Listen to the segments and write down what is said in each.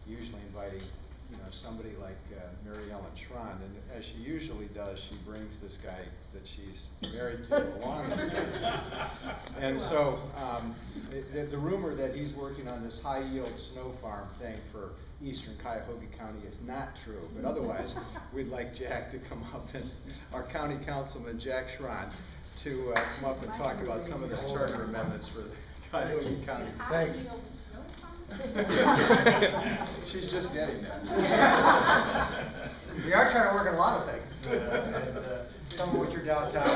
usually inviting, you know, somebody like Mary Ellen Schron, and as she usually does, she brings this guy that she's married to along with her. And so the rumor that he's working on this high-yield snow farm thing for eastern Cuyahoga County is not true, but otherwise, we'd like Jack to come up, and our county councilman, Jack Schron, to come up and talk about some of the charter amendments for the Cuyahoga County. Thank you. She's just getting there. We are trying to work on a lot of things, and some of which are downtown,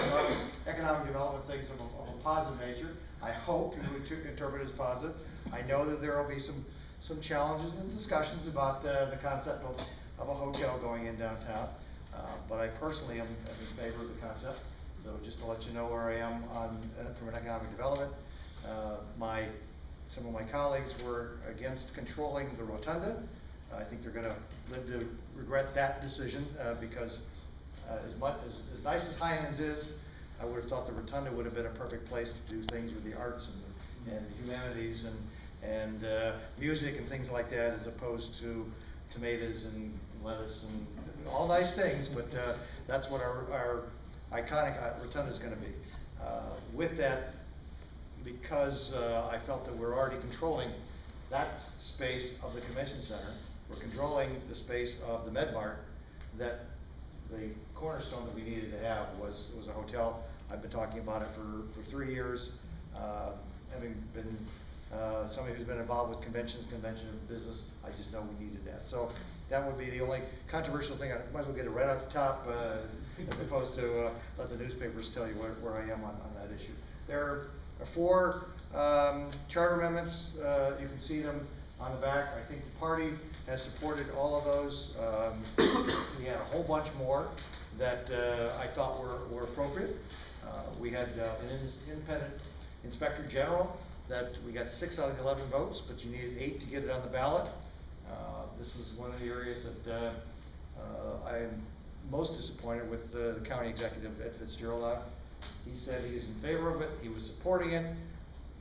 economic development things of a positive nature. I hope you would interpret it as positive. I know that there will be some challenges and discussions about the concept of a hotel going in downtown, but I personally am in favor of the concept. So just to let you know where I am on from an economic development, some of my colleagues were against controlling the rotunda. I think they're going to live to regret that decision because as nice as Heinen's is, I would have thought the rotunda would have been a perfect place to do things with the arts and humanities and music and things like that, as opposed to tomatoes and lettuce and all nice things, but that's what our iconic rotunda is going to be. With that, because I felt that we're already controlling that space of the convention center, we're controlling the space of the MedMart, that the cornerstone that we needed to have was a hotel. I've been talking about it for 3 years, having been somebody who's been involved with convention business. I just know we needed that. So that would be the only controversial thing. I might as well get it right off the top, as opposed to let the newspapers tell you where I am on that issue. There are 4 charter amendments. You can see them on the back. I think the party has supported all of those. We had a whole bunch more that I thought were appropriate. We had an independent inspector general that we got 6 out of 11 votes, but you needed 8 to get it on the ballot. This is one of the areas that I am most disappointed with the county executive, Ed Fitzgerald, on. He said he was in favor of it, he was supporting it,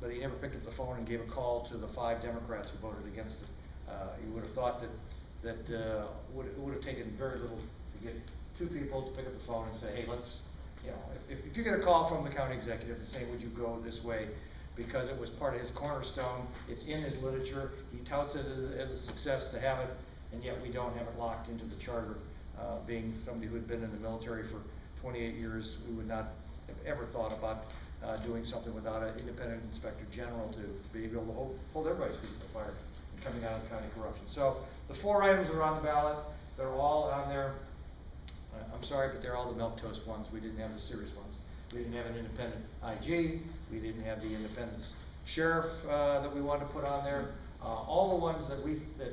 but he never picked up the phone and gave a call to the 5 Democrats who voted against it. You would have thought that it would have taken very little to get 2 people to pick up the phone and say, hey, let's, you know, if you get a call from the county executive and say, would you go this way, because it was part of his cornerstone, it's in his literature, he touts it as a success to have it, and yet we don't have it locked into the charter. Being somebody who had been in the military for 28 years, we would not have ever thought about doing something without an independent inspector general to be able to hold everybody's feet to the fire and coming out of county corruption. So the 4 items are on the ballot. They're all on there. I'm sorry, but they're all the milquetoast ones. We didn't have the serious ones. We didn't have an independent IG. We didn't have the independent sheriff that we wanted to put on there. All the ones that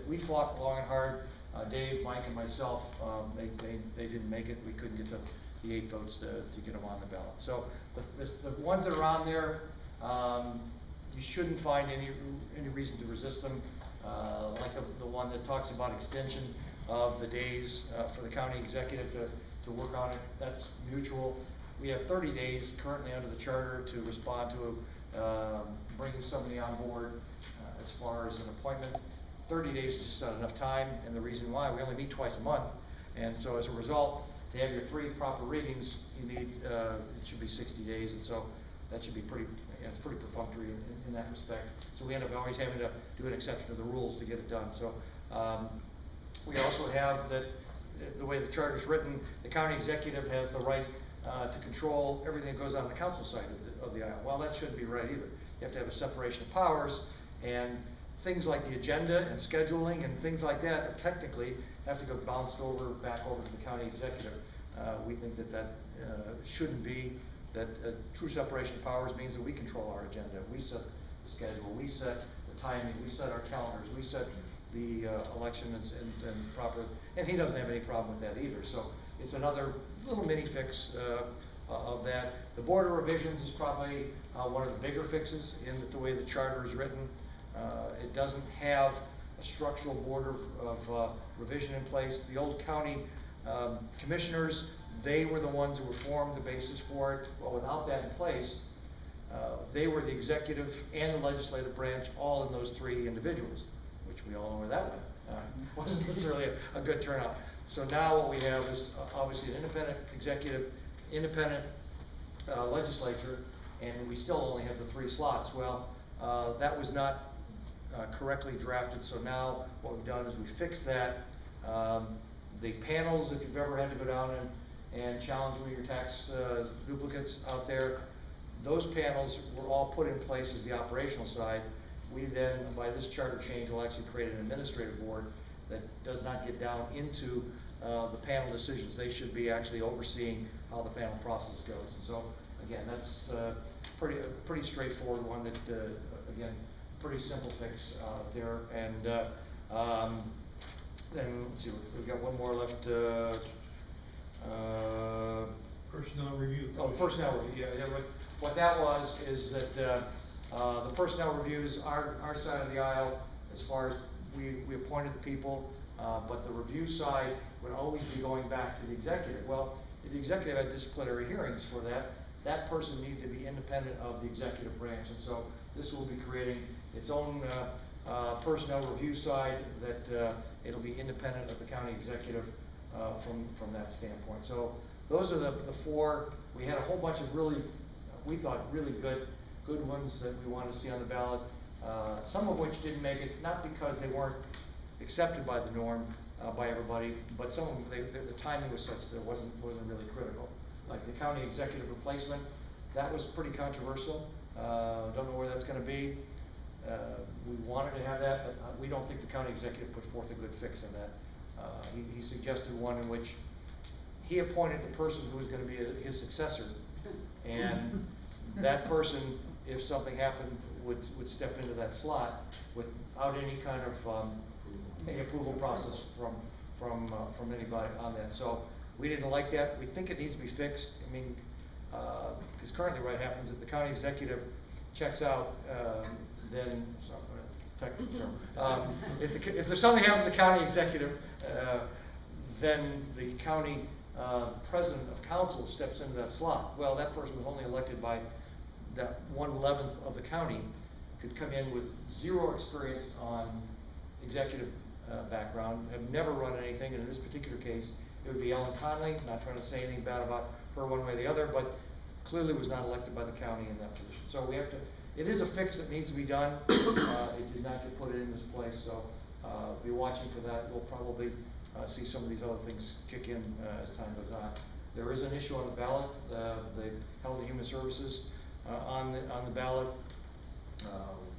we fought long and hard, Dave, Mike, and myself, they didn't make it. We couldn't get the 8 votes to get them on the ballot. So the ones that are on there, you shouldn't find any reason to resist them. Like the one that talks about extension of the days for the county executive to work on it. That's mutual. We have 30 days currently under the charter to respond to bringing somebody on board as far as an appointment. 30 days is just not enough time, and the reason why, we only meet twice a month, and so as a result, to have your 3 proper readings, you need, it should be 60 days, and so that should be pretty, it's pretty perfunctory in that respect. So we end up always having to do an exception to the rules to get it done. So we also have that, the way the charter is written, the county executive has the right to control everything that goes on the council side of the aisle. Well, that shouldn't be right either. You have to have a separation of powers, and things like the agenda and scheduling and things like that are technically have to go bounced back over to the county executive. We think that shouldn't be, that true separation of powers means that we control our agenda. We set the schedule, we set the timing, we set our calendars, we set the election and proper, and he doesn't have any problem with that either. So it's another little mini fix of that. The board of revisions is probably one of the bigger fixes in the way the charter is written. It doesn't have a structural board of revision in place. The old county commissioners, they were the ones who were formed the basis for it. Well, without that in place, they were the executive and the legislative branch all in those 3 individuals, which we all know where that went. wasn't necessarily a good turnout. So now what we have is obviously an independent executive, independent legislature, and we still only have the 3 slots. Well, that was not correctly drafted, so now what we've done is we fixed that. The panels, if you've ever had to go down and challenge one of your tax duplicates out there, those panels were all put in place as the operational side. We then, by this charter change, will actually create an administrative board that does not get down into the panel decisions. They should be actually overseeing how the panel process goes. And so, again, that's pretty straightforward one that, again, pretty simple fix there. And then, let's see, we've got one more left. Personnel review. Oh, personnel review, yeah. What that was is that the personnel reviews, our side of the aisle, as far as we appointed the people, but the review side would always be going back to the executive. Well, if the executive had disciplinary hearings for that, that person needed to be independent of the executive branch. And so this will be creating its own personnel review side that it'll be independent of the county executive from that standpoint. So those are the 4. We had a whole bunch of really, we thought, really good ones that we wanted to see on the ballot. Some of which didn't make it, not because they weren't accepted by the norm, by everybody, but some of them, the timing was such that it wasn't really critical. Like the county executive replacement, that was pretty controversial. Don't know where that's going to be. We wanted to have that, but we don't think the county executive put forth a good fix in that. He suggested one in which he appointed the person who was going to be his successor, and that person, if something happened, would step into that slot without any kind of any approval process from anybody on that. So we didn't like that. We think it needs to be fixed. I mean, because currently what happens if the county executive checks out, then technical term. If there's something happens to the county executive, then the county president of council steps into that slot. Well, that person was only elected by that 1/11 of the county, could come in with 0 experience on executive background, have never run anything, and in this particular case, it would be Ellen Conley. Not trying to say anything bad about her one way or the other, but clearly was not elected by the county in that position. So we have to, it is a fix that needs to be done. It did not get put in this place, so be watching for that. We'll probably see some of these other things kick in as time goes on. There is an issue on the ballot, the Health and Human Services on the ballot.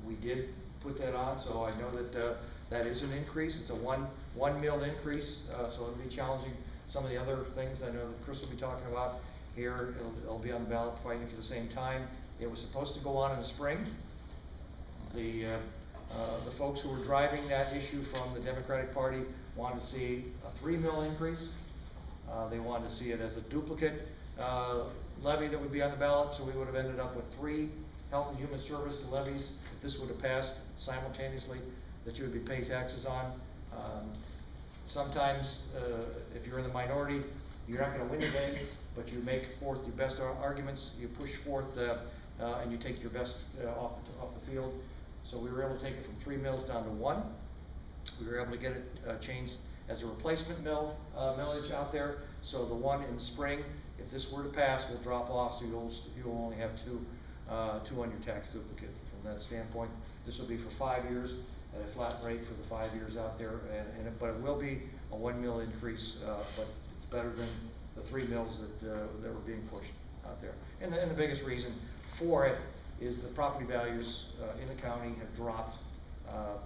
We did put that on, so I know that that is an increase. It's a one mil increase, so it'll be challenging some of the other things I know that Chris will be talking about here. It'll be on the ballot fighting for the same time. It was supposed to go on in the spring. The folks who were driving that issue from the Democratic Party wanted to see a 3 mil increase. They wanted to see it as a duplicate levy that would be on the ballot, so we would have ended up with 3 Health and Human Service levies if this would have passed simultaneously that you would be paying taxes on. Sometimes, if you're in the minority, you're not going to win the day, but you make forth your best arguments, you push forth, and you take your best off the field. So we were able to take it from 3 mils down to 1. We were able to get it changed as a replacement millage out there. So the one in the spring, if this were to pass, will drop off, so you'll only have two on your tax duplicate from that standpoint. This will be for 5 years at a flat rate for the 5 years out there, but it will be a 1 mil increase, but it's better than the 3 mils that were being pushed out there. And the biggest reason for it is the property values in the county have dropped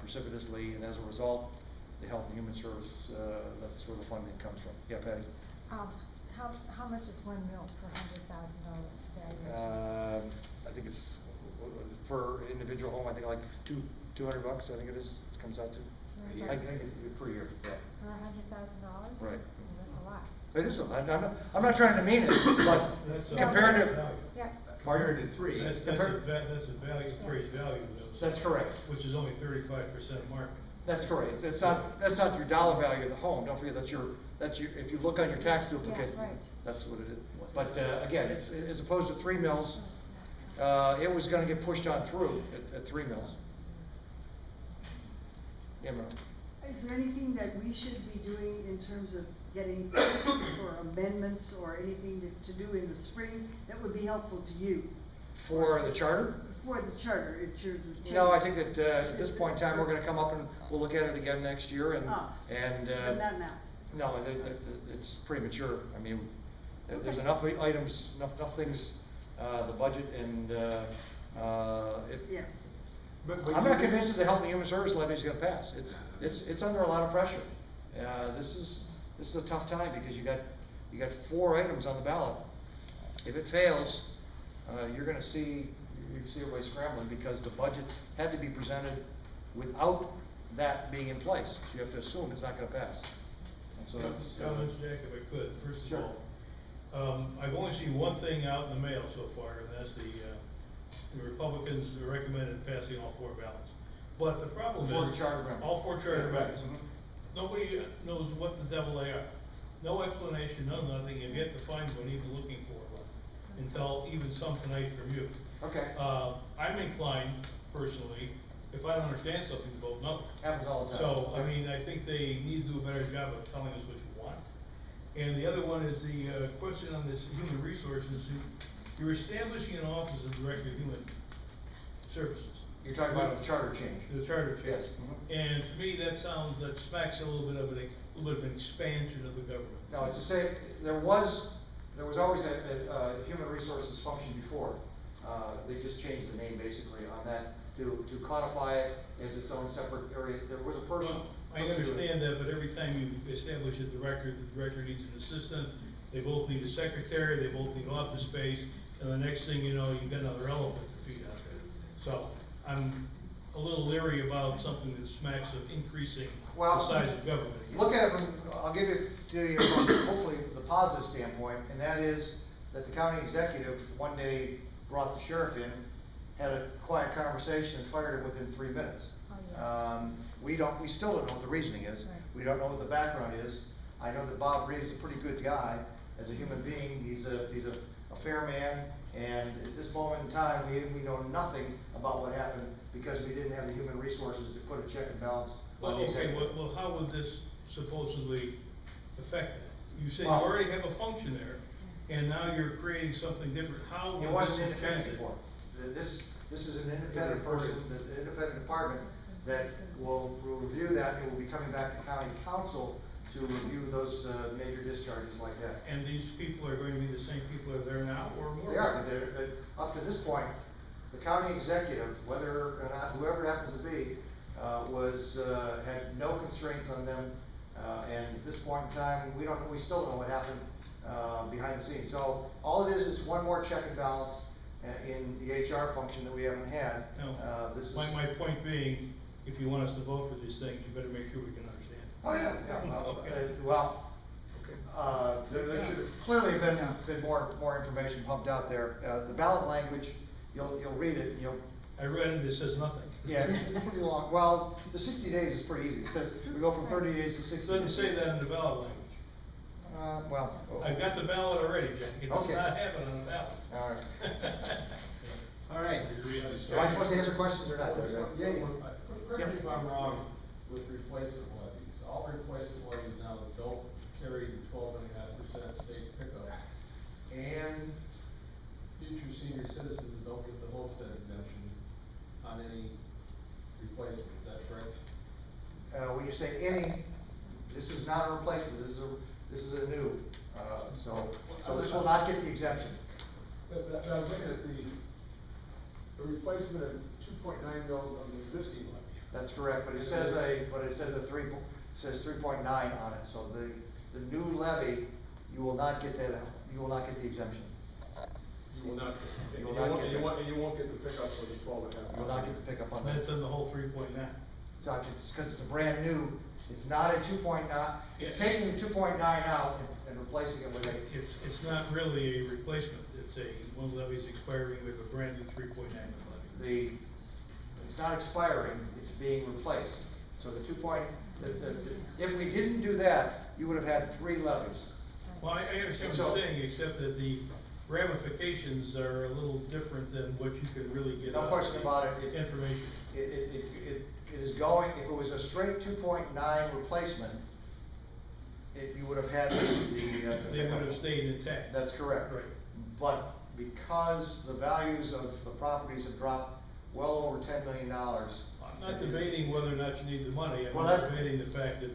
precipitously, and as a result, the Health and Human Service, that's where the funding comes from. Yeah, Patty? How much is 1 mil per $100,000 valuation? I think it's per individual home. I think like $200. I think it is. It comes out to. I think per year. Yeah. For $100,000? Right. That's a lot. It is. I'm not trying to mean it, but compared to. Yeah. Compared to 3. That's a value, appraised value. That's correct. Which is only 35% market. That's correct. That's not your dollar value of the home. Don't forget that's your. If you look on your tax duplicate, yeah, right. That's what it is. But again, it's as opposed to 3 mils, it was going to get pushed on through at 3 mils. Yeah, ma'am. Is there anything that we should be doing in terms of getting or amendments or anything to do in the spring that would be helpful to you? For the charter? For the charter, it's your. No, I think that, at this point in time, we're gonna come up and we'll look at it again next year and, Oh. But not now. no, it's premature. I mean, there's enough items, enough things, the budget and, Yeah. I'm not convinced that the Health and Human Service levy is gonna pass. It's under a lot of pressure. This is a tough time because you got 4 items on the ballot. If it fails, you're gonna see everybody scrambling because the budget had to be presented without that being in place. So you have to assume it's not gonna pass. And so that's, Comments, Jack, if I could, first of Sure. all, I've only seen one thing out in the mail so far, and that's the Republicans recommended passing all 4 ballots. But the problem is. For the charter members. All 4 charter Yeah, right. members. Mhm. Nobody knows what the devil they are. No explanation, nothing, you've yet to find one, even looking for one, until even some tonight from you. Okay. I'm inclined, personally, if I don't understand something, to vote no. Happens all the time. So, I mean, I think they need to do a better job of telling us what you want. And the other one is the question on this human resources. You're establishing an office of Director of Human Services. You're talking about the charter change. The charter change. Yes. Mhm. And to me, that smacks a little bit of an expansion of the government. No, it's the same, there was always a human resources function before. They just changed the name basically on that to codify it as its own separate area. There was a person. Well, I understand that, but every time you establish a director, the director needs an assistant, they both need a secretary, they both need office space, and the next thing you know, you've got another elephant to feed out there. So, I'm a little leery about something that smacks of increasing the size of government. Look at it from, I'll give it to you from hopefully the positive standpoint, and that is that the county executive one day brought the sheriff in, had a quiet conversation and fired him within 3 minutes. Oh, yeah. We still don't know what the reasoning is. Right. We don't know what the background is. I know that Bob Reed is a pretty good guy as a human being. He's a fair man, and at this moment in time, we know nothing about what happened because we didn't have the human resources to put a check and balance Well, on the okay, executive. well, how would this supposedly affect it? You say you Well- already have a function there, and now you're creating something different. How It would wasn't this independent change it? before. This is an independent person, the independent department that will review that and will be coming back to county council to review those, major discharges like that. And these people are going to be the same people that are there now, or more? They are, but they're, up to this point, the county executive, whether or not, whoever it happens to be, had no constraints on them. And at this point in time, we still don't know what happened, behind the scenes. So all it is one more check and balance in the HR function that we haven't had. No. This is. My point being, if you want us to vote for these things, you better make sure we can understand. Oh, yeah. Okay. There should have clearly been more information pumped out there. The ballot language, you'll read it, and you'll. I read it, it says nothing. Yeah, it's pretty long. Well, the 60 days is pretty easy. It says we go from 30 days to 60 It days. doesn't say that in the ballot language. Well. I've got the ballot already, Jack, it does Okay. not have it on the ballot. All right. All right. Am I supposed to answer questions or not? Yeah. Correct me if I'm wrong with replacement levies. All replacement levies now don't carry the 12.5% state pickup. And future senior citizens don't get the homestead exemption on any replacement, is that correct? When you say any, this is not a replacement, this is a new, so this will not get the exemption. But I was looking at the replacement of 2.9 mils on the existing levy. That's correct, but it says it says 3.9 on it, so the new levy, you will not get that, you will not get the exemption. You will not, You will not get that. you won't get the pickups on the 12.5. You will not get the pickup on that. That's in the whole 3.9. It's because it's a brand new, it's not a 2.9, it's Yeah. taking the 2.9 out and replacing it with a. It's not really a replacement, one levy's expiring with a brand new 3.9 levy. It's not expiring, it's being replaced. So if we didn't do that, you would have had 3 levies. Well, I understand what So- you're saying, except that the ramifications are a little different than what you can really get No out of question the about it. information. It is going, if it was a straight 2.9 replacement, you would have had the They would pickup. have stayed intact. That's correct. Right. But because the values of the properties have dropped well over $10 million. I'm not debating whether or not you need the money, Well, I'm that- debating the fact that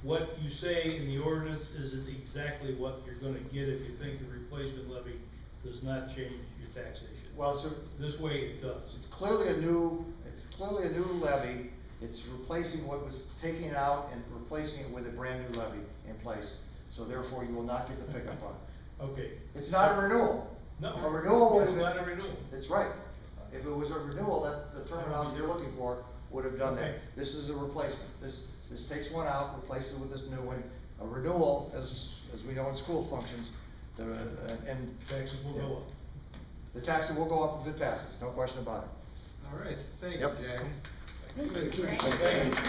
what you say in the ordinance isn't exactly what you're gonna get if you think the replacement levy does not change your taxation. Well, so This way it does. it's clearly a new levy. It's replacing what was taken out and replacing it with a brand new levy in place. So therefore, you will not get the pickup on it. Okay. It's not a renewal. No. A renewal It's is. not a renewal. That's right. If it was a renewal, that, the terminology you're looking for would have done that. Okay. This is a replacement. This takes one out, replaces it with this new one. A renewal, as we know in school functions, and. Taxes will go up. The tax will go up if it passes, no question about it. All right, thank you, Yep. Jackie. Thank you. Thank you.